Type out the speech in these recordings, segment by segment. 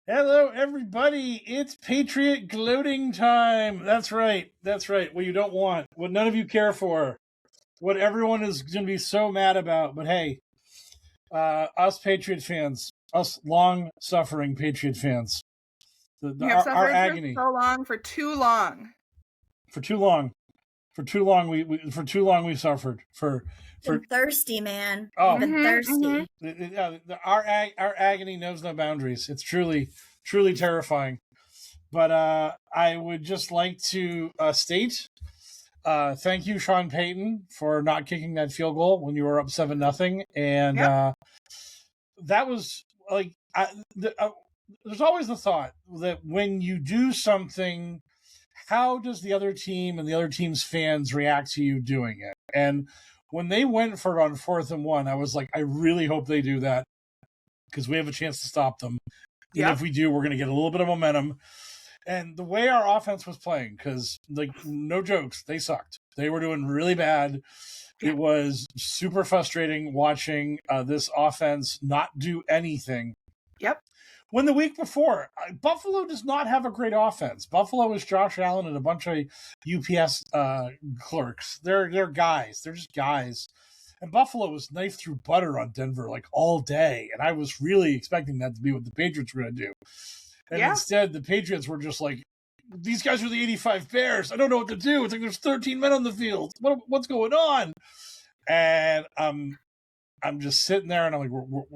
Hello, everybody. It's Patriot gloating time. That's right. What you don't want, what none of you care for, what everyone is going to be so mad about. But hey, us Patriot fans, us long-suffering Patriot fans, We have our suffered agony for so long, for too long. for too long, we suffered for. Been thirsty, man. Oh, Been thirsty. Our agony knows no boundaries. It's truly terrifying. But I would just like to state thank you, Sean Payton, for not kicking that field goal when you were up 7-0. And that was like, there's always the thought that when you do something, how does the other team and the other team's fans react to you doing it? And when they went for it on 4th and 1, I was like, I really hope they do that because we have a chance to stop them. And if we do, we're going to get a little bit of momentum. And the way our offense was playing, because, like, no jokes, they sucked. They were doing really bad. It was super frustrating watching this offense not do anything. Yep. When the week before, Buffalo does not have a great offense. Buffalo is Josh Allen and a bunch of UPS clerks. They're guys. They're just guys. And Buffalo was knife through butter on Denver like all day. And I was really expecting that to be what the Patriots were going to do. And instead, the Patriots were just like, these guys are the 85 Bears. I don't know what to do. It's like there's 13 men on the field. What's going on? And I'm just sitting there and I'm like,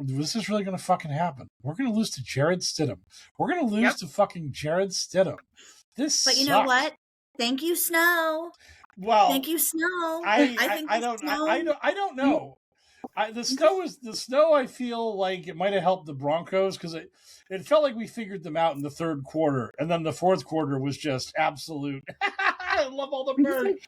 this is really going to fucking happen. We're going to lose to Jared Stidham. We're going to lose to fucking Jared Stidham. But you know what? Thank you, Snow. Well, thank you, Snow. I don't know. The snow. I feel like it might have helped the Broncos because it felt like we figured them out in the third quarter, and then the fourth quarter was just absolute. I love all the birds.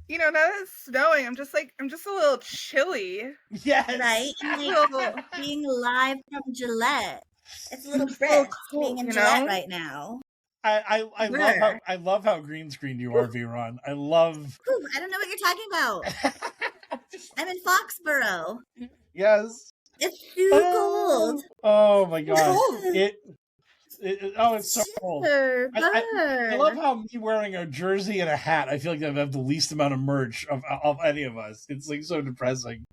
You know, now that it's snowing, I'm just a little chilly. Yes. Right? And like being live from Gillette. It's a little brisk being in Gillette right now. I love how green screen you are, V-Ron. I love. Ooh, I don't know what you're talking about. I'm in Foxborough. Yes. It's too cold. Oh my god. It's so cold. I love how me wearing a jersey and a hat, I feel like I have the least amount of merch of any of us. It's like so depressing.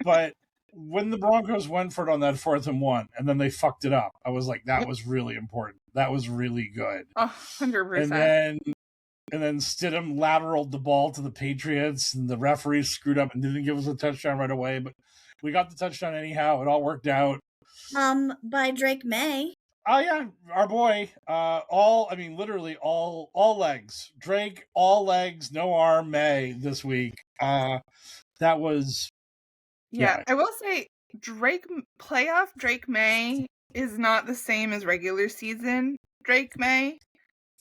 But when the Broncos went for it on that 4th and 1, and then they fucked it up, I was like, that was really important. That was really good. 100%. And then Stidham lateraled the ball to the Patriots, and the referees screwed up and didn't give us a touchdown right away. But we got the touchdown anyhow. It all worked out. By Drake May. Oh yeah, our boy. Literally all legs. Drake, all legs, no arm. May this week. That was. Yeah, I will say playoff Drake May is not the same as regular season Drake May.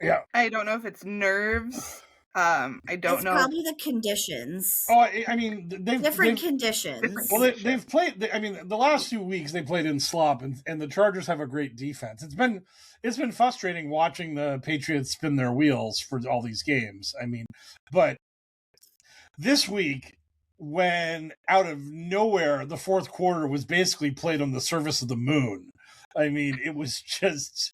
Yeah. I don't know if it's nerves. I don't know. It's probably the conditions. Oh, I mean, different conditions. Well, they've played. I mean, the last 2 weeks they played in slop, and the Chargers have a great defense. It's been frustrating watching the Patriots spin their wheels for all these games. I mean, but this week, when out of nowhere the fourth quarter was basically played on the surface of the moon, I mean, it was just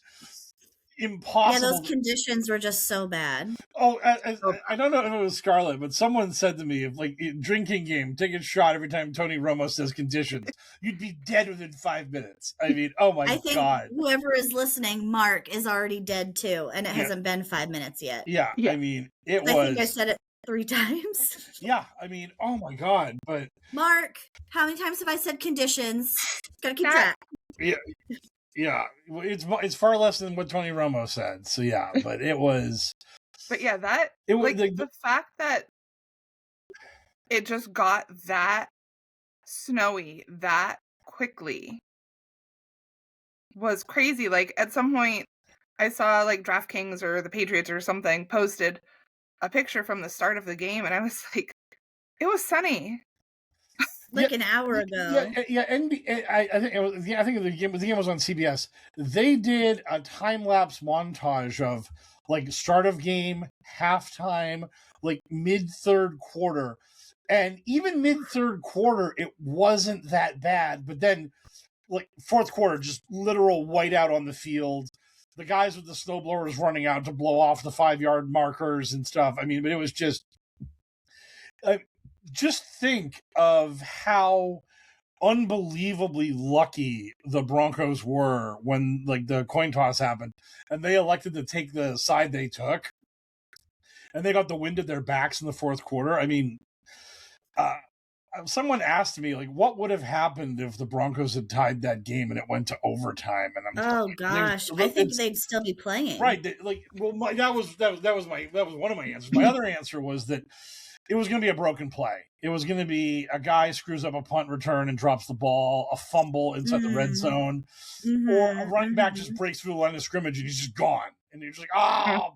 impossible. Yeah, those conditions were just so bad. Oh, I don't know if it was Scarlett, but someone said to me, if like drinking game, take a shot every time Tony Romo says conditions, you'd be dead within 5 minutes. I mean, oh my God. I think whoever is listening, Mark, is already dead too, and it hasn't been 5 minutes yet. Yeah, I mean, I think I said it 3 times. Yeah, I mean, oh my God, but Mark, how many times have I said conditions? Gotta keep track. Yeah, it's far less than what Tony Romo said. So yeah, but it was. But yeah, the fact that it just got that snowy that quickly was crazy. Like at some point, I saw like DraftKings or the Patriots or something posted a picture from the start of the game, and I was like, it was sunny. An hour ago. NBA. I think it was. Yeah, I think the game was on CBS. They did a time lapse montage of like start of game, halftime, like mid third quarter, and even mid third quarter, it wasn't that bad. But then, like fourth quarter, just literal whiteout on the field. The guys with the snowblowers running out to blow off the 5-yard markers and stuff. I mean, but it was just think of how unbelievably lucky the Broncos were when like the coin toss happened and they elected to take the side they took and they got the wind at their backs in the fourth quarter. I mean, someone asked me like what would have happened if the Broncos had tied that game and it went to overtime, and I think they'd still be playing, right? That was one of my answers. My other answer was that it was going to be a broken play. It was going to be a guy screws up a punt return and drops the ball, a fumble inside the red zone, or a running back just breaks through the line of scrimmage and he's just gone. And you're just like, I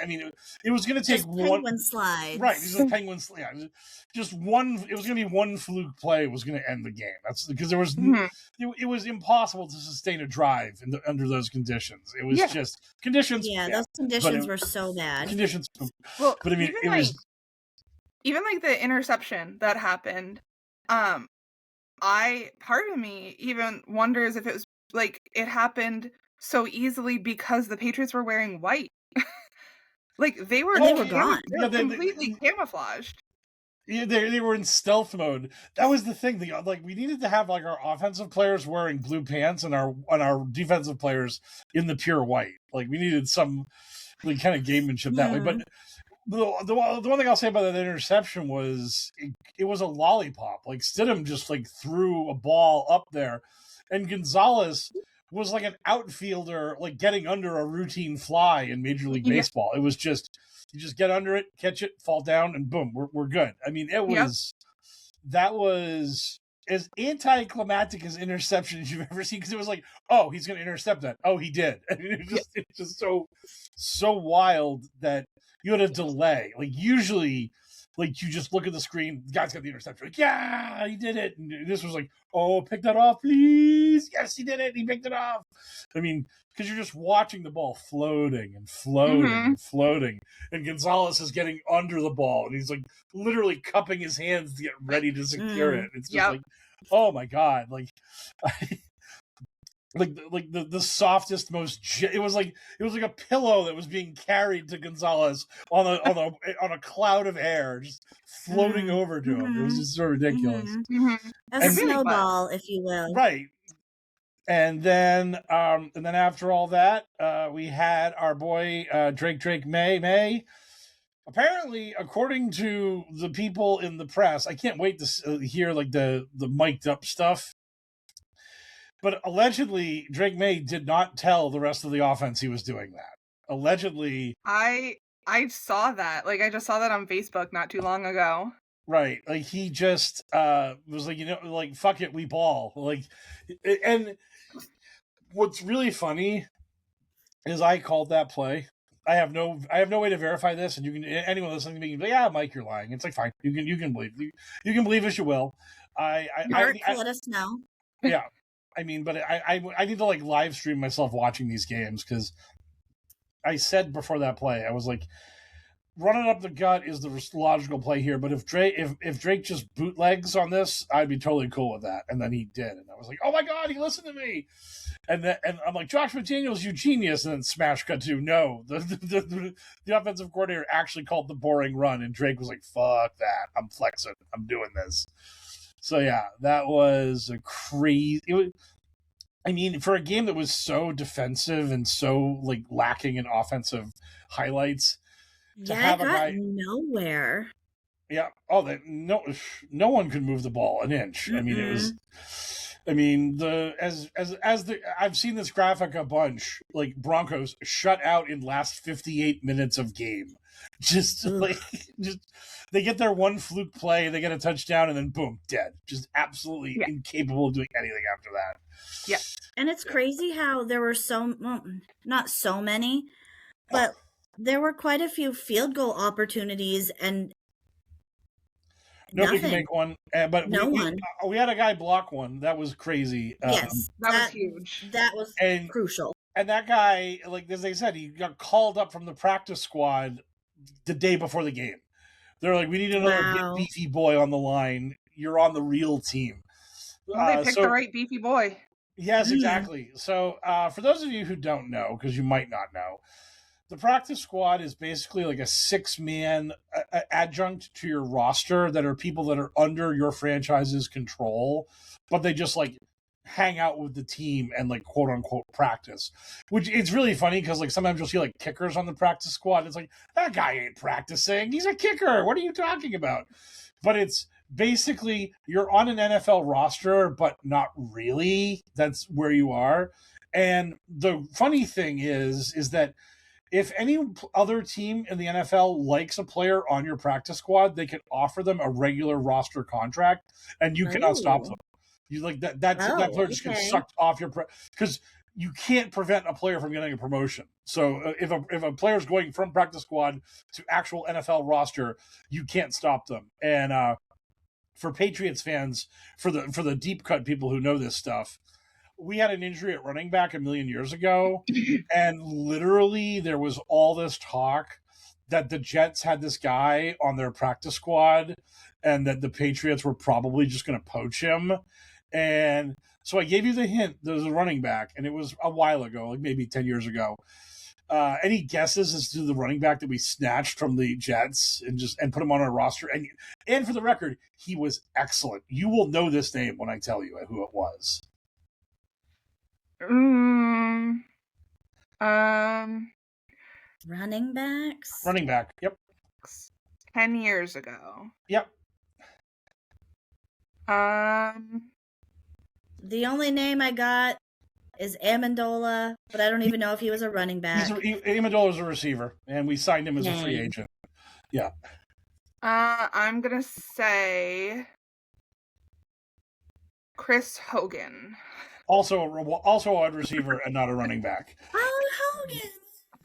mean, it was going to take penguin slide. Right, these are penguin slide. Yeah, just one. It was going to be one fluke play was going to end the game. That's because there was it was impossible to sustain a drive under those conditions. It was just conditions. Yeah, those conditions were so bad. Conditions. Well, but I mean, it was even like the interception that happened. Part of me even wonders if it was like it happened so easily because the Patriots were wearing white. Like they were gone. They were completely camouflaged. Yeah, they were in stealth mode. That was the thing. We needed to have like our offensive players wearing blue pants and our defensive players in the pure white. Like we needed some like kind of gamemanship that way. But the one thing I'll say about that interception was it was a lollipop. Like Stidham just like threw a ball up there, and Gonzalez was like an outfielder, like getting under a routine fly in Major League Baseball. It was just you just get under it, catch it, fall down, and boom, we're good. I mean, that was as anticlimactic as interception as you've ever seen, because it was like, oh, he's going to intercept that. Oh, he did. I mean, it's just so wild that you had a delay. Like usually, like you just look at the screen, the guy's got the interception. Like, yeah, he did it. And this was like, oh, pick that off, please. Yes, he did it. He picked it off. I mean, because you're just watching the ball floating and floating and floating. And Gonzalez is getting under the ball. And he's like literally cupping his hands to get ready to secure it. It's just like, oh my God. Like, like the softest, most it was like a pillow that was being carried to Gonzalez on a cloud of air, just floating over to him. It was just so ridiculous. A snowball, if you will. Right. And then after all that, we had our boy Drake May. Apparently, according to the people in the press, I can't wait to hear like the mic'd up stuff. But allegedly, Drake May did not tell the rest of the offense he was doing that. Allegedly, I saw that. Like I just saw that on Facebook not too long ago. Right, like he just was like, like fuck it, we ball. Like, and what's really funny is I called that play. I have no way to verify this, and anyone listening to me can be like, yeah, Mike, you're lying. It's like fine, you can believe as you will. Mark, let us know. Yeah. I mean, but I need to like live stream myself watching these games, because I said before that play, I was like, running up the gut is the logical play here. But if Drake just bootlegs on this, I'd be totally cool with that. And then he did, and I was like, oh my God, he listened to me. And I'm like, Josh McDaniels, you genius. And then smash cut to no, the offensive coordinator actually called the boring run, and Drake was like, fuck that, I'm flexing, I'm doing this. So yeah, that was a crazy. I mean, for a game that was so defensive and so like lacking in offensive highlights, to have a guy nowhere. Yeah. Oh, no one could move the ball an inch. I mean, it was. I mean, I've seen this graphic a bunch. Like Broncos shut out in last 58 minutes of game. Just they get their one fluke play, they get a touchdown, and then boom, dead. Just absolutely incapable of doing anything after that. Yeah. And it's crazy how there were not so many, but there were quite a few field goal opportunities, and nobody can make one. But we had a guy block one. That was crazy. Yes, that was huge. That was crucial. And that guy, like as they said, he got called up from the practice squad the day before the game. They're like, we need another beefy boy on the line. You're on the real team. Well, they picked the right beefy boy. Yes, exactly. So, for those of you who don't know, because you might not know, the practice squad is basically like a 6-man adjunct to your roster that are people that are under your franchise's control, but they just like hang out with the team and like quote unquote practice. Which it's really funny because like sometimes you'll see like kickers on the practice squad. It's like, that guy ain't practicing. He's a kicker. What are you talking about? But it's basically you're on an NFL roster, but not really. That's where you are. And the funny thing is that if any other team in the NFL likes a player on your practice squad, they can offer them a regular roster contract, and you cannot stop them. You like that. That player just gets sucked off your because you can't prevent a player from getting a promotion. So if a player's going from practice squad to actual NFL roster, you can't stop them. And for Patriots fans, for the deep cut people who know this stuff, we had an injury at running back a million years ago, and literally there was all this talk that the Jets had this guy on their practice squad and that the Patriots were probably just going to poach him. And so I gave you the hint there's a running back, and it was a while ago, like maybe 10 years ago. Any guesses as to the running back that we snatched from the Jets and put him on our roster? And for the record, he was excellent. You will know this name when I tell you who it was. Running backs? Running back, yep. 10 years ago. Yep. The only name I got is Amendola, but I don't even know if he was a running back. Amendola's a receiver, and we signed him as a free agent. Yeah. I'm gonna say Chris Hogan. Also a wide receiver and not a running back. Oh,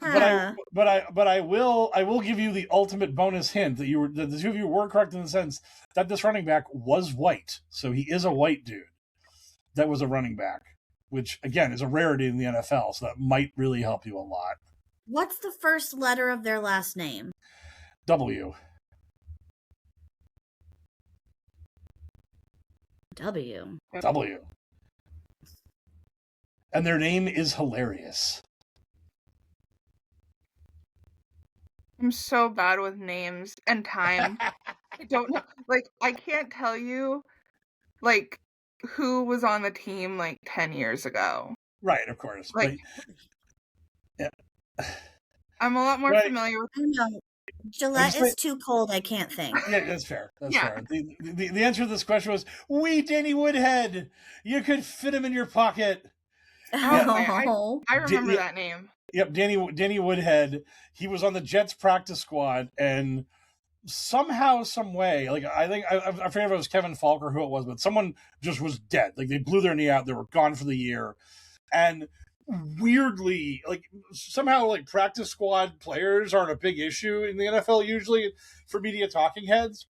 Hogan. But I will give you the ultimate bonus hint that the two of you were correct in the sense that this running back was white. So he is a white dude that was a running back, which again is a rarity in the NFL. So that might really help you a lot. What's the first letter of their last name? W. W. And their name is hilarious. I'm so bad with names and time. I don't know. Like, I can't tell you, like, who was on the team, like, 10 years ago. Right, of course. Like, yeah. I'm a lot more familiar with... No, Gillette is too cold. I can't think. Yeah, that's fair. That's fair. The answer to this question was, Danny Woodhead. You could fit him in your pocket. Oh, I remember that name. Yep, Danny Woodhead. He was on the Jets practice squad, and somehow, some way, like I forget if it was Kevin Falk or who it was, but someone just was dead. Like they blew their knee out, they were gone for the year, and weirdly, like somehow, like practice squad players aren't a big issue in the NFL usually for media talking heads.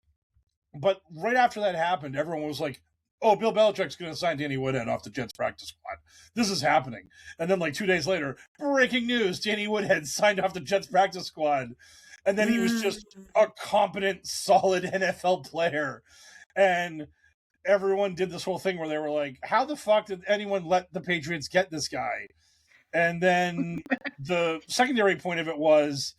But right after that happened, everyone was like, oh, Bill Belichick's going to sign Danny Woodhead off the Jets practice squad. This is happening. And then like 2 days later, breaking news, Danny Woodhead signed off the Jets practice squad. And then he was just a competent, solid NFL player. And everyone did this whole thing where they were like, how the fuck did anyone let the Patriots get this guy? And then the secondary point of it was,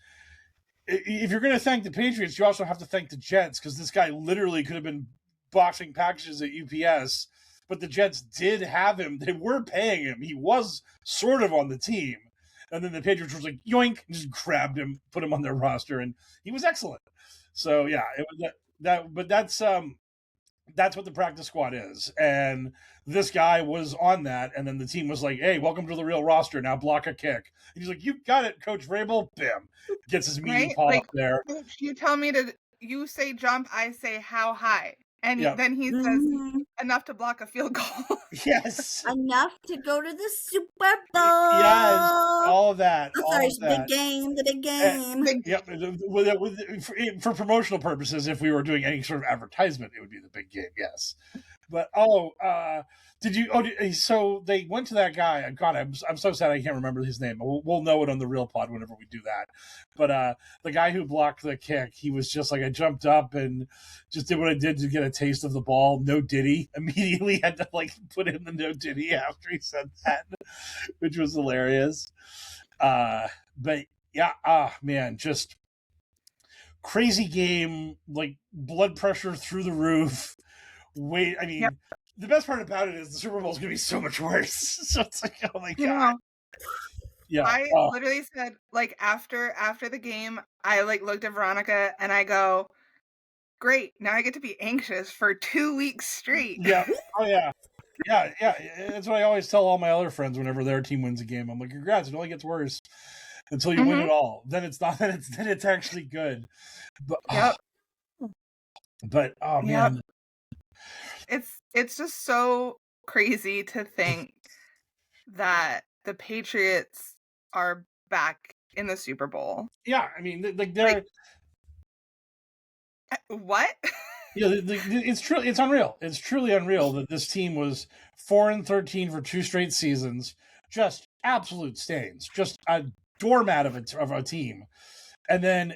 if you're going to thank the Patriots, you also have to thank the Jets, because this guy literally could have been boxing packages at UPS, but the Jets did have him. They were paying him. He was sort of on the team. And then the Patriots was like, yoink, and just grabbed him, put him on their roster, and he was excellent. So yeah, it was but that's what the practice squad is. And this guy was on that, and then the team was like, hey, welcome to the real roster. Now block a kick. And he's like, you got it, Coach Vrabel. Bam. Gets his meaty paw up there. You tell me you say jump, I say how high. And then he says, enough to block a field goal. Yes. Enough to go to the Super Bowl. Yes. All of that. The big game. Yep. For promotional purposes, if we were doing any sort of advertisement, it would be the big game. Yes. But did you? So they went to that guy. God, I'm so sad I can't remember his name. We'll know it on the real pod whenever we do that. But the guy who blocked the kick, he was just like, I jumped up and just did what I did to get a taste of the ball. No diddy. Immediately had to like put in the no diddy after he said that, which was hilarious. But yeah, man, just crazy game, like blood pressure through the roof. Wait, I mean, the best part about it is the Super Bowl is going to be so much worse. So it's like, oh my God. Yeah. I literally said, like, after the game, I like looked at Veronica and I go, great, now I get to be anxious for 2 weeks straight. Yeah. Oh yeah. Yeah. That's what I always tell all my other friends whenever their team wins a game. I'm like, congrats, it only gets worse until you win it all. Then it's not. Then it's actually good. But, but oh man, it's just so crazy to think that the Patriots are back in the Super Bowl. Yeah, I mean, like they're what? Yeah, it's true. It's unreal. It's truly unreal that this team was 4-13 for 2 straight seasons. Just absolute stains. Just a doormat of a team. And then,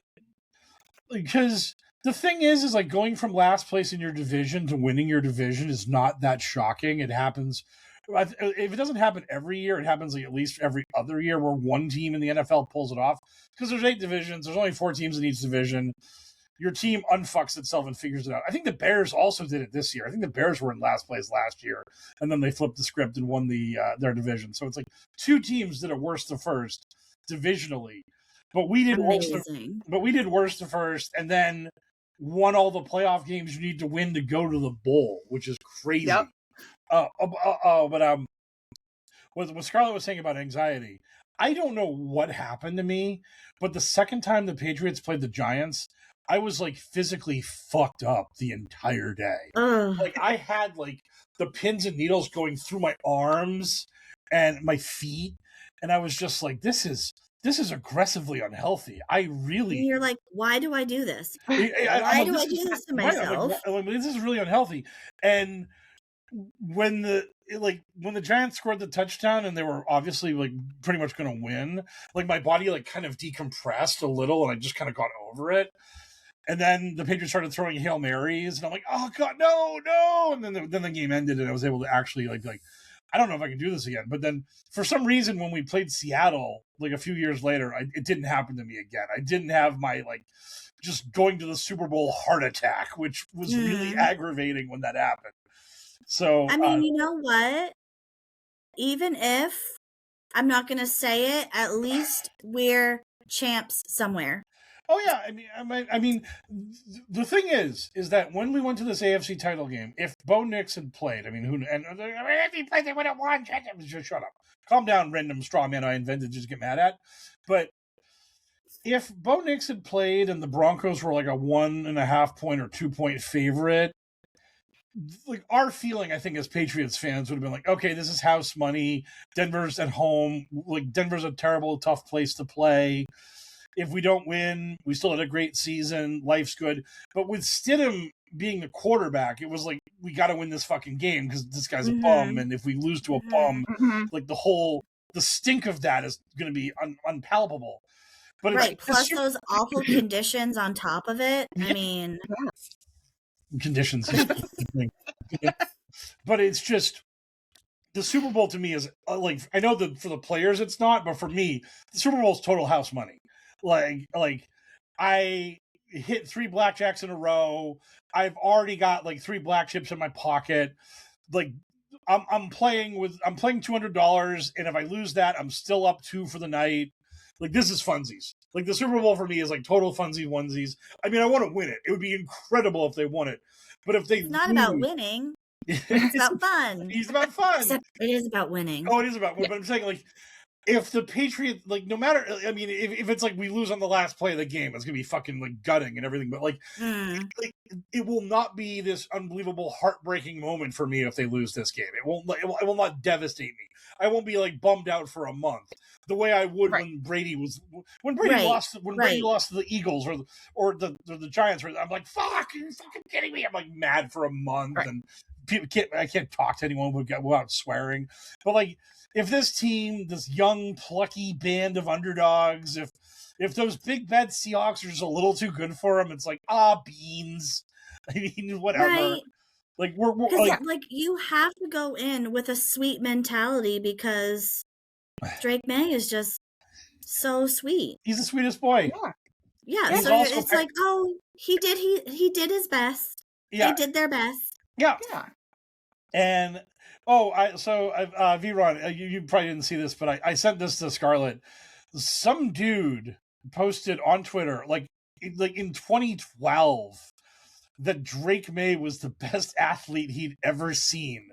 because the thing is like going from last place in your division to winning your division is not that shocking. It happens. If it doesn't happen every year, it happens like at least every other year where one team in the NFL pulls it off. Because there's 8 divisions. There's only 4 teams in each division. Your team unfucks itself and figures it out. I think the Bears also did it this year. I think the Bears were in last place last year, and then they flipped the script and won their division. So it's like 2 teams did it worst to first divisionally, but we did worse. But we did worst to first, and then won all the playoff games you need to win to go to the bowl, which is crazy. Yep. But what Scarlett was saying about anxiety, I don't know what happened to me, but the second time the Patriots played the Giants, I was like physically fucked up the entire day. Like I had like the pins and needles going through my arms and my feet, and I was just like, this is aggressively unhealthy. You're like, why do I do this? Why do I do this to myself? Like, this is really unhealthy. And when the Giants scored the touchdown and they were obviously like pretty much going to win, like my body like kind of decompressed a little and I just kind of got over it. And then the Patriots started throwing Hail Marys and I'm like, oh God, no. And then the game ended and I was able to actually like I don't know if I can do this again. But then for some reason, when we played Seattle, like a few years later, it didn't happen to me again. I didn't have my like just going to the Super Bowl heart attack, which was really aggravating when that happened. So I mean, you know what? Even if I'm not going to say it, at least we're champs somewhere. Oh yeah, I mean, the thing is that when we went to this AFC title game, if Bo Nix had played, if he played, they would have won. Just shut up, calm down, random straw man I invented just get mad at. But if Bo Nix had played and the Broncos were like a 1.5 point or 2 point favorite, like our feeling, I think, as Patriots fans would have been like, okay, this is house money. Denver's at home. Like Denver's a terrible, tough place to play. If we don't win, we still had a great season. Life's good. But with Stidham being the quarterback, it was like, we got to win this fucking game because this guy's a bum. And if we lose to a bum, like the stink of that is going to be unpalatable. But right. Plus those awful conditions on top of it. Yeah. I mean, conditions. But it's just, the Super Bowl to me is like, I know that for the players it's not, but for me, the Super Bowl is total house money. Like I hit 3 blackjacks in a row. I've already got like 3 black chips in my pocket. Like I'm playing $200, and if I lose that, I'm still up 2 for the night. Like this is funsies. Like the Super Bowl for me is like total funsies onesies. I mean, I want to win it. It would be incredible if they won it. But if it's not about winning. It's about fun. It's about fun. Except it is about winning. Oh, it is about winning. But I'm saying, like, if the Patriots, like, no matter, I mean, if it's like we lose on the last play of the game, it's going to be fucking, like, gutting and everything. But, like, it will not be this unbelievable, heartbreaking moment for me if they lose this game. It will not devastate me. I won't be, like, bummed out for a month the way I would when Brady lost to the Eagles or the Giants. I'm like, fuck, are you fucking kidding me? I'm, like, mad for a month and I can't talk to anyone without swearing, but like, if this team, this young plucky band of underdogs, if those big bad Seahawks are just a little too good for them, it's like, beans. I mean, whatever. Right. Like we're like you have to go in with a sweet mentality because Drake May is just so sweet. He's the sweetest boy. Yeah. So it's like, he did his best. Yeah. They did their best. Yeah. Yeah. And V-Ron, you probably didn't see this, but I sent this to Scarlett. Some dude posted on Twitter, like in 2012, that Drake May was the best athlete he'd ever seen.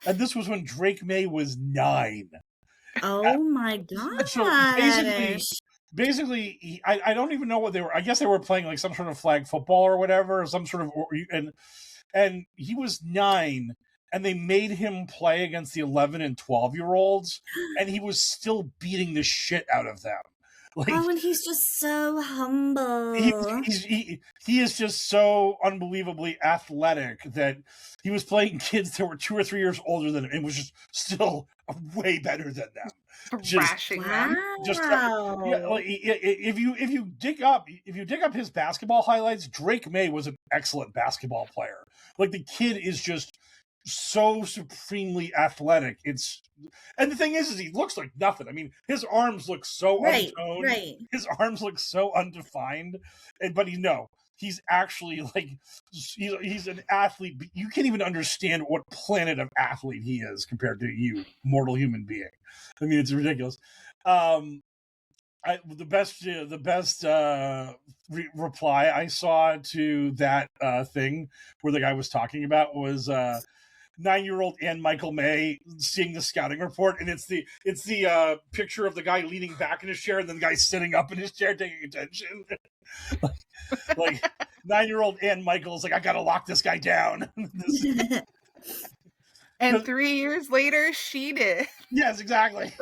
And this was when Drake May was 9. Oh my god. So basically, I don't even know what they were. I guess they were playing like some sort of flag football or whatever, or some sort of, and he was 9, and they made him play against the 11 and 12-year-olds, and he was still beating the shit out of them. Like, and he's just so humble. He is just so unbelievably athletic that he was playing kids that were 2 or 3 years older than him and was just still way better than them. Thrashing them. If you dig up his basketball highlights, Drake May was an excellent basketball player. Like, the kid is just so supremely athletic. And the thing is he looks like nothing. I mean, his arms look so untoned. Right. His arms look so undefined. But he's actually like, he's an athlete. You can't even understand what planet of athlete he is compared to you, mortal human being. I mean, it's ridiculous. The best reply I saw to that thing where the guy was talking about was 9-year-old and Michael May seeing the scouting report, and it's the picture of the guy leaning back in his chair and then the guy sitting up in his chair taking attention. like 9-year-old and Michael's like, I gotta lock this guy down. And 3 years later, she did. Yes, exactly.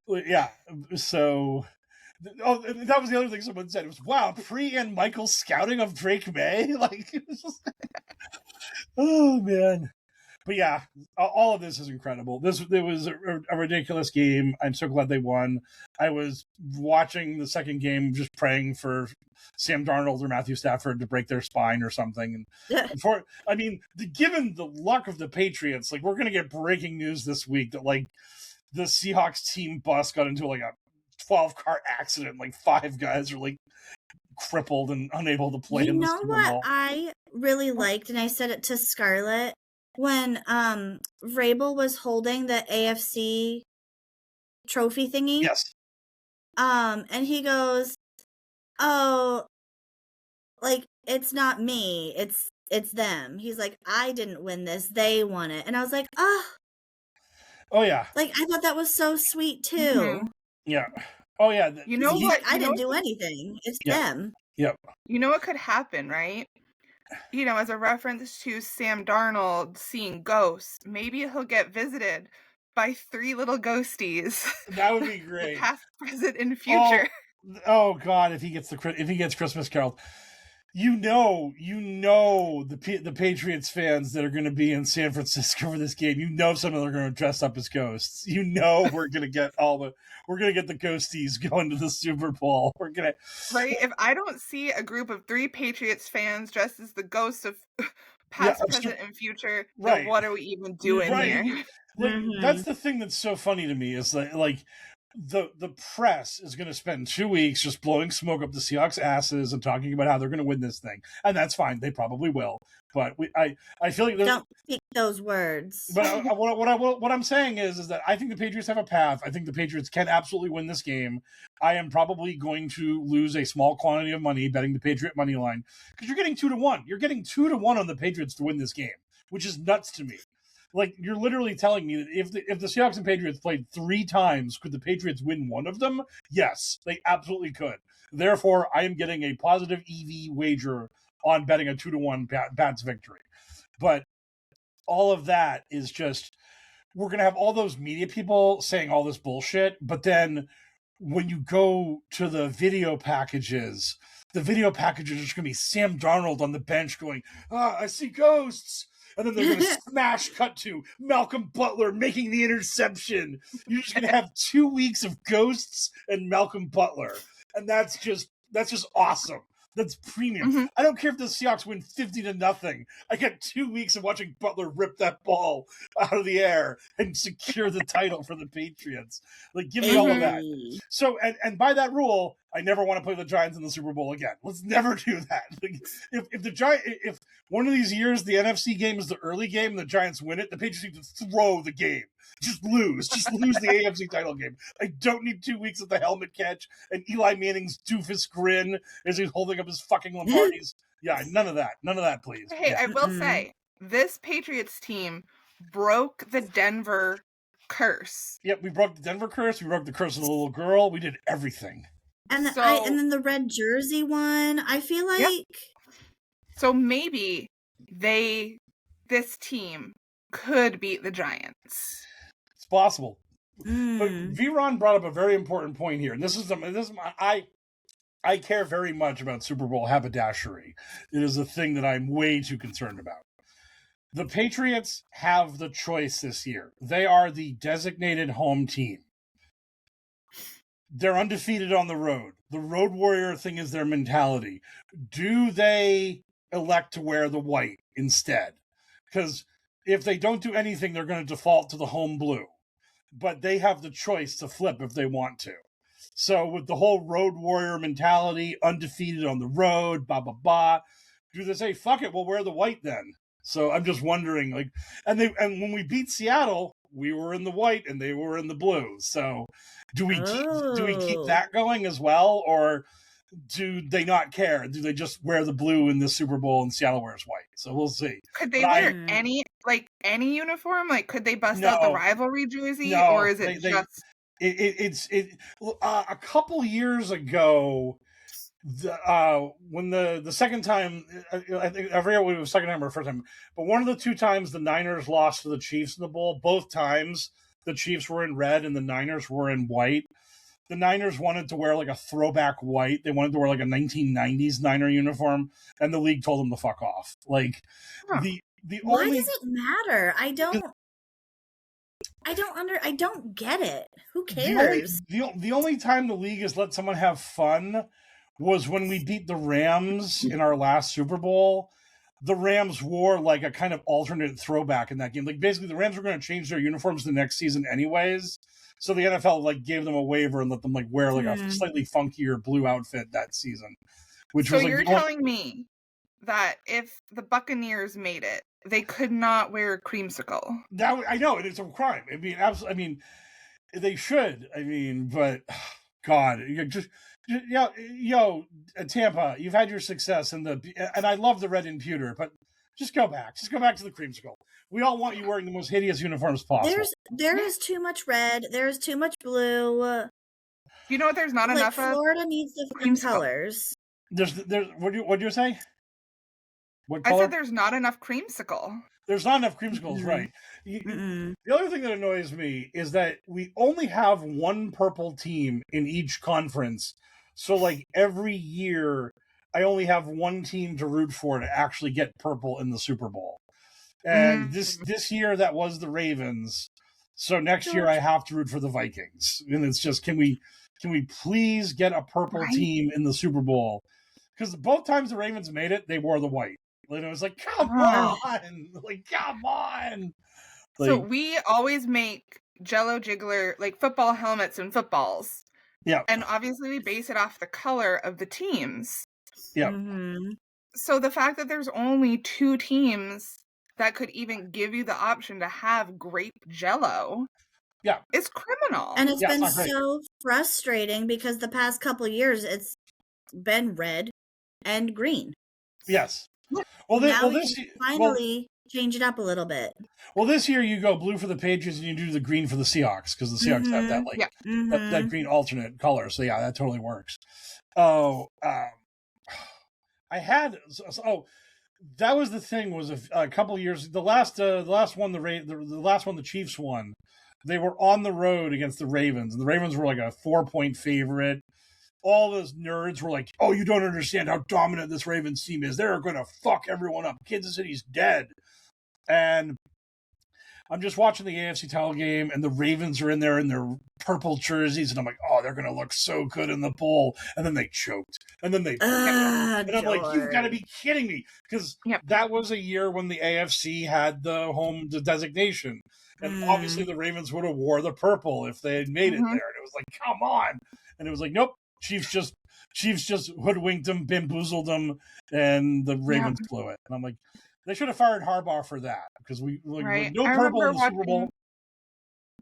Yeah. So, that was the other thing someone said. It was, wow, pre and Michael scouting of Drake May. Like, it was just, oh man. But yeah, all of this is incredible. It was a ridiculous game. I'm so glad they won. I was watching the second game, just praying for Sam Darnold or Matthew Stafford to break their spine or something. And given the luck of the Patriots, like, we're going to get breaking news this week that like the Seahawks team bus got into like a 12-car accident. Like 5 guys are like crippled and unable to play in the Super Bowl. You know what I really liked, and I said it to Scarlett, when Vrabel was holding the AFC trophy thingy. Yes. And he goes, "Oh, like, it's not me, it's them." He's like, "I didn't win this, they won it." And I was like, oh yeah. Like, I thought that was so sweet too. Mm-hmm. Yeah. Oh yeah. You know what? I didn't do anything. It's them. Yep. You know what could happen, right? As a reference to Sam Darnold seeing ghosts, maybe he'll get visited by 3 little ghosties. That would be great. Past, present, and future. Oh God! If he gets Christmas Carol, the Patriots fans that are going to be in San Francisco for this game. Some of them are going to dress up as ghosts. We're going to get the ghosties going to the Super Bowl. Right. If I don't see a group of 3 Patriots fans dressed as the ghosts of past, present, and future, then what are we even doing here? Like, that's the thing that's so funny to me is that, like, the press is going to spend 2 weeks just blowing smoke up the Seahawks' asses and talking about how they're going to win this thing, and that's fine. They probably will, but I feel like don't speak those words. But what I'm saying is that I think the Patriots have a path. I think the Patriots can absolutely win this game. I am probably going to lose a small quantity of money betting the Patriot money line because you're getting 2-1. You're getting 2-1 on the Patriots to win this game, which is nuts to me. Like, you're literally telling me that if the Seahawks and Patriots played 3 times, could the Patriots win one of them? Yes, they absolutely could. Therefore, I am getting a positive EV wager on betting a 2-1 Pats victory. But all of that is just, we're going to have all those media people saying all this bullshit, but then when you go to the video packages the video package is just going to be Sam Darnold on the bench going, I see ghosts. And then they're going to smash cut to Malcolm Butler making the interception. You're just going to have 2 weeks of ghosts and Malcolm Butler. And that's just awesome. That's premium. Mm-hmm. I don't care if the Seahawks win 50-0. I got 2 weeks of watching Butler rip that ball out of the air and secure the title for the Patriots. Like, give me all of that. So, and by that rule, I never want to play the Giants in the Super Bowl again. Let's never do that. Like, if one of these years the NFC game is the early game and the Giants win it, the Patriots need to throw the game. Just lose the AFC title game. I don't need 2 weeks of the helmet catch and Eli Manning's doofus grin as he's holding up his fucking Lombardis. Yeah, none of that, please. Hey, yeah. I will say, this Patriots team broke the Denver curse. Yep, we broke the Denver curse. We broke the curse of the little girl. We did everything. And and then the red jersey one. I feel like so maybe this team could beat the Giants. It's possible. But V-Ron brought up a very important point here, and this is I care very much about Super Bowl haberdashery. It is a thing that I'm way too concerned about. The Patriots have the choice this year. They are the designated home team. They're undefeated on the road. The road warrior thing is their mentality. Do they elect to wear the white instead? Because if they don't do anything, they're going to default to the home blue. But they have the choice to flip if they want to. So with the whole road warrior mentality, undefeated on the road, blah, blah, blah, do they say, fuck it, we'll wear the white then? So I'm just wondering, like, and when we beat Seattle, we were in the white and they were in the blue. So do we keep that going as well, or do they not care? Do they just wear the blue in the Super Bowl and Seattle wears white? So we'll see. Could they wear any uniform? Like, could they bust out the rivalry jersey, or is it just? It's a couple years ago. When the second time, I think I forget what it was, second time or first time, but one of the two times the Niners lost to the Chiefs in the bowl, both times the Chiefs were in red and the Niners were in white. The Niners wanted to wear like a throwback white. They wanted to wear like a 1990s Niner uniform, and the league told them to fuck off. Like the why only does it matter? I don't get it. Who cares? The only time the league has let someone have fun was when we beat the Rams in our last Super Bowl. The Rams wore like a kind of alternate throwback in that game. Like basically the Rams were going to change their uniforms the next season anyways. So the NFL like gave them a waiver and let them like wear like a slightly funkier blue outfit that season. Which was, like, you're telling me that if the Buccaneers made it, they could not wear creamsicle? I know, and it's a crime. I mean, absolutely. I mean, they should. I mean, but God, you're just. Tampa, you've had your success and I love the red and pewter, but just go back to the creamsicle. We all want you wearing the most hideous uniforms possible. There is too much red. There's too much blue. You know what? There's not enough. Florida needs different colors. There's. What do you say? What color? I said there's not enough creamsicle. There's not enough creamsicles, right? The other thing that annoys me is that we only have one purple team in each conference. So, like, every year, I only have one team to root for to actually get purple in the Super Bowl. And this year, that was the Ravens. So next year, I have to root for the Vikings. And it's just, can we please get a purple team in the Super Bowl? Because both times the Ravens made it, they wore the white. And it was like, come on! Like, come on! Like, so we always make Jell-O jiggler, like, football helmets and footballs. Yeah. And obviously we base it off the color of the teams. Yeah. So the fact that there's only two teams that could even give you the option to have grape Jell-O is criminal. And it's been so frustrating because the past couple of years it's been red and green. Yes. Well, this finally change it up a little bit. Well, this year you go blue for the Patriots and you do the green for the Seahawks because the Seahawks have that that green alternate color. So yeah, that totally works. That was the thing. Was a couple of years. The last one the Chiefs won. They were on the road against the Ravens, and the Ravens were like a 4-point favorite. all those nerds were like, "Oh, you don't understand how dominant this Ravens team is. They're going to fuck everyone up. Kansas City's dead." And I'm just watching the AFC title game, and the Ravens are in there in their purple jerseys, and I'm like, "Oh, they're going to look so good in the bowl." And then they choked, and then they, and I'm like, "You've got to be kidding me!" Because that was a year when the AFC had the home designation, and obviously the Ravens would have wore the purple if they had made it there. And it was like, "Come on!" And it was like, "Nope." Chiefs just hoodwinked them, bamboozled them, and the Ravens blew it. And I'm like, they should have fired Harbaugh for that, because we no purple in the Super Bowl.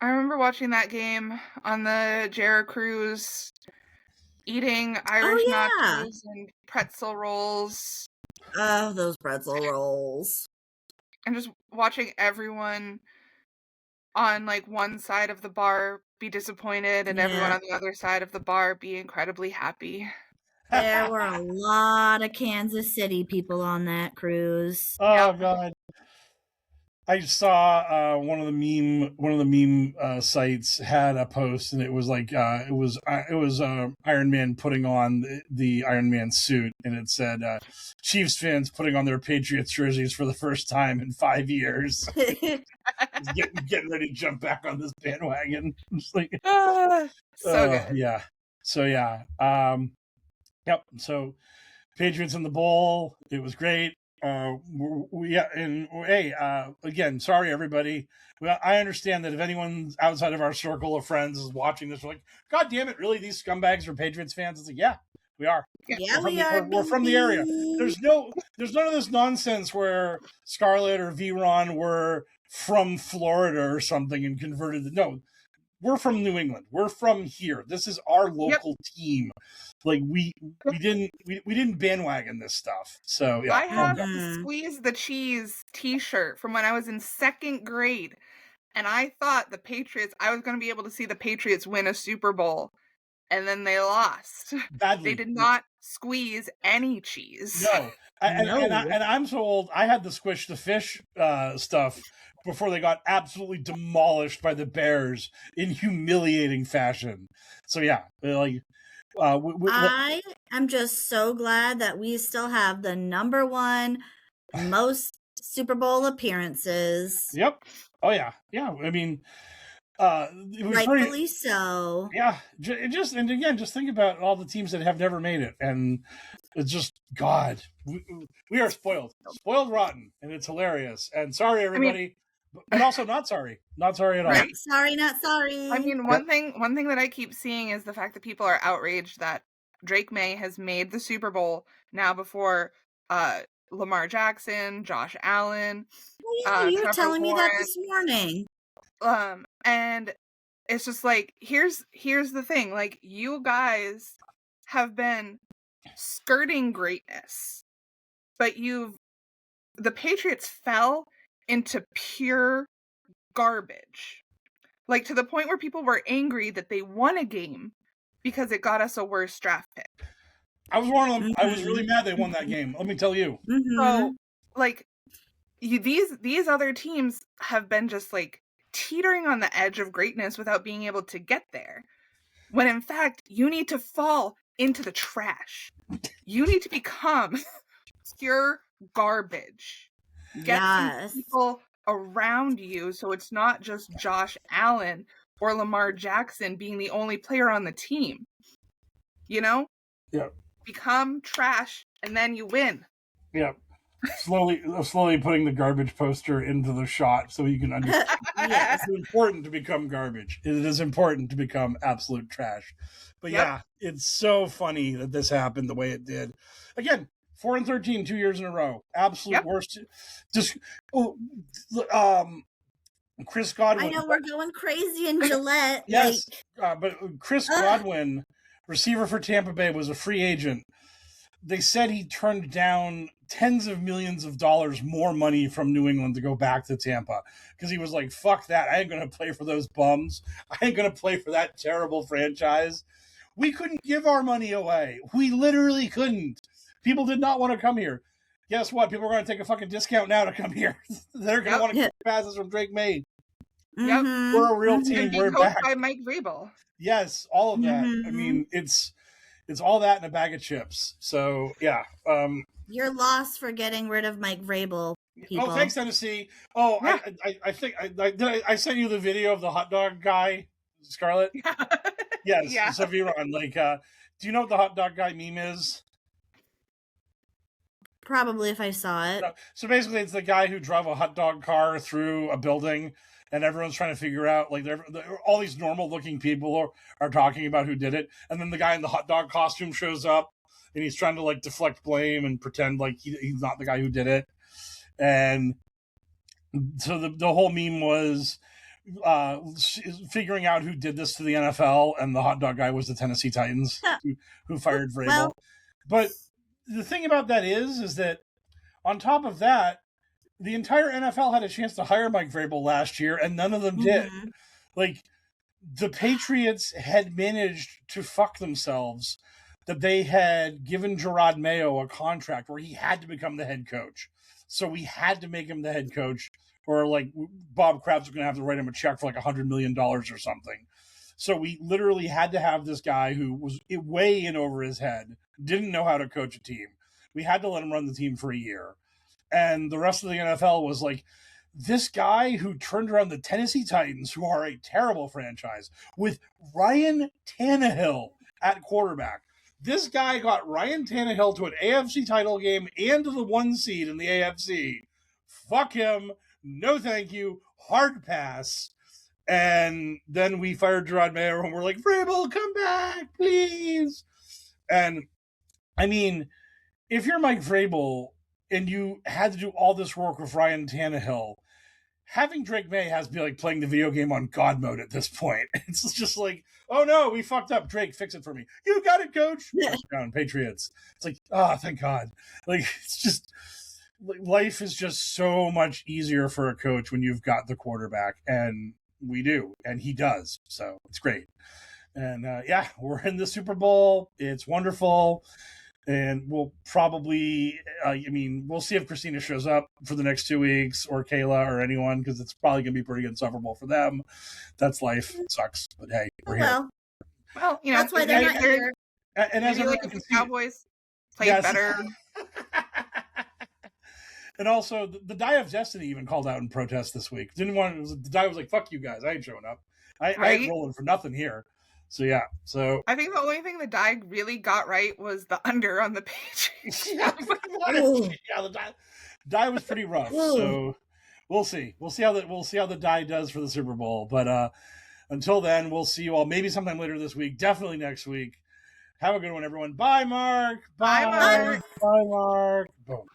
I remember watching that game on the Jared Cruz, eating Irish nachos and pretzel rolls. Oh, those pretzel rolls. And just watching everyone on like one side of the bar be disappointed and everyone on the other side of the bar be incredibly happy. There were a lot of Kansas City people on that cruise. Oh God! I saw one of the meme sites had a post, and it was like it was Iron Man putting on the Iron Man suit, and it said Chiefs fans putting on their Patriots jerseys for the first time in 5 years. getting ready to jump back on this bandwagon. It's like, so good. Yeah. So yeah. Yep. So Patriots in the bowl. It was great. Again, sorry everybody. Well, I understand that if anyone outside of our circle of friends is watching this, we're like, God damn it, really? These scumbags are Patriots fans? It's like, yeah, we are. Yeah, we're from the area. There's none of this nonsense where Scarlett or V-Ron were from Florida or something and converted. No, we're from New England. We're from here. This is our local team. Like we didn't bandwagon this stuff. So yeah. I have a Squeeze the Cheese t-shirt from when I was in 2nd grade, and I thought I was going to be able to see the Patriots win a Super Bowl, and then they lost. Badly. They did not squeeze any cheese. No. And I'm so old. I had the Squish the Fish stuff before they got absolutely demolished by the Bears in humiliating fashion. So yeah, like. I am just so glad that we still have the number one most Super Bowl appearances. Yep. Oh yeah. Yeah. I mean, it was rightfully so. Yeah. Just think about all the teams that have never made it, and it's just God. We are spoiled rotten, and it's hilarious. And sorry, everybody. But also not sorry at all. Right. Sorry, not sorry. I mean, one thing that I keep seeing is the fact that people are outraged that Drake May has made the Super Bowl now before Lamar Jackson, Josh Allen. Well, you were telling me that this morning. And it's just like, here's the thing, like, you guys have been skirting greatness, but the Patriots fell into pure garbage, like to the point where people were angry that they won a game because it got us a worse draft pick. I was one of them. I was really mad they won that game, let me tell you. So like these other teams have been just like teetering on the edge of greatness without being able to get there, when in fact you need to fall into the trash. You need to become pure garbage. Get some people around you, so it's not just Josh Allen or Lamar Jackson being the only player on the team. You know? Yeah. Become trash, and then you win. Yeah. Slowly putting the garbage poster into the shot so you can understand. Yes. It's important to become garbage. It is important to become absolute trash. But yeah, it's so funny that this happened the way it did. Again, 4-13, 2 years in a row. Absolute worst. Just Chris Godwin. I know we're going crazy in Gillette. Yes, but Chris Godwin, receiver for Tampa Bay, was a free agent. They said he turned down tens of millions of dollars more money from New England to go back to Tampa because he was like, fuck that. I ain't going to play for those bums. I ain't going to play for that terrible franchise. We couldn't give our money away. We literally couldn't. People did not want to come here. Guess what? People are going to take a fucking discount now to come here. They're going to want to get passes from Drake May. Yep. We're a real team. We're back. By Mike Vrabel. Yes, all of that. I mean, it's It's all that and a bag of chips. So yeah. You're lost for getting rid of Mike Vrabel. People. Oh, thanks, Tennessee. Oh, Yeah. I think I sent you the video of the hot dog guy, Scarlett. Yes. Yeah. So Viron, like, do you know what the hot dog guy meme is? Probably if I saw it. So basically, it's the guy who drove a hot dog car through a building, and everyone's trying to figure out, like, all these normal-looking people are talking about who did it, and then the guy in the hot dog costume shows up, and he's trying to, like, deflect blame and pretend like he's not the guy who did it. And so the whole meme was figuring out who did this to the NFL, and the hot dog guy was the Tennessee Titans who fired Vrabel. Well, but the thing about that is that on top of that, the entire NFL had a chance to hire Mike Vrabel last year, and none of them did. Like, the Patriots had managed to fuck themselves that they had given Gerard Mayo a contract where he had to become the head coach. So we had to make him the head coach, or like Bob Kraft's going to have to write him a check for like $100 million or something. So we literally had to have this guy who was way in over his head, didn't know how to coach a team. We had to let him run the team for a year. And the rest of the NFL was like, this guy who turned around the Tennessee Titans, who are a terrible franchise, with Ryan Tannehill at quarterback. This guy got Ryan Tannehill to an AFC title game and to the 1 seed in the AFC. Fuck him. No thank you. Hard pass. And then we fired Gerard Mayo and we're like, Vrabel, come back, please. And I mean, if you're Mike Vrabel and you had to do all this work with Ryan Tannehill, having Drake May has to be like playing the video game on God mode at this point. It's just like, oh no, we fucked up. Drake, fix it for me. You got it, coach. Down, Patriots. It's like, thank God. Like, it's just, life is just so much easier for a coach when you've got the quarterback, and we do, and he does. So it's great. And we're in the Super Bowl. It's wonderful. And we'll probably, we'll see if Christina shows up for the next 2 weeks, or Kayla, or anyone, because it's probably going to be pretty insufferable for them. That's life. It sucks. But hey, we're here. Well, that's why they're not here. And as everyone like can the see, Cowboys played better. And also, the Die of Destiny even called out in protest this week. The Die was like, fuck you guys. I ain't showing up. I ain't rolling for nothing here. So yeah, I think the only thing the Die really got right was the under on the page. The Die was pretty rough. So we'll see. We'll see how the Die does for the Super Bowl. But until then, we'll see you all maybe sometime later this week. Definitely next week. Have a good one, everyone. Bye, Mark. Bye, Mark. Bye, Mark. Boom.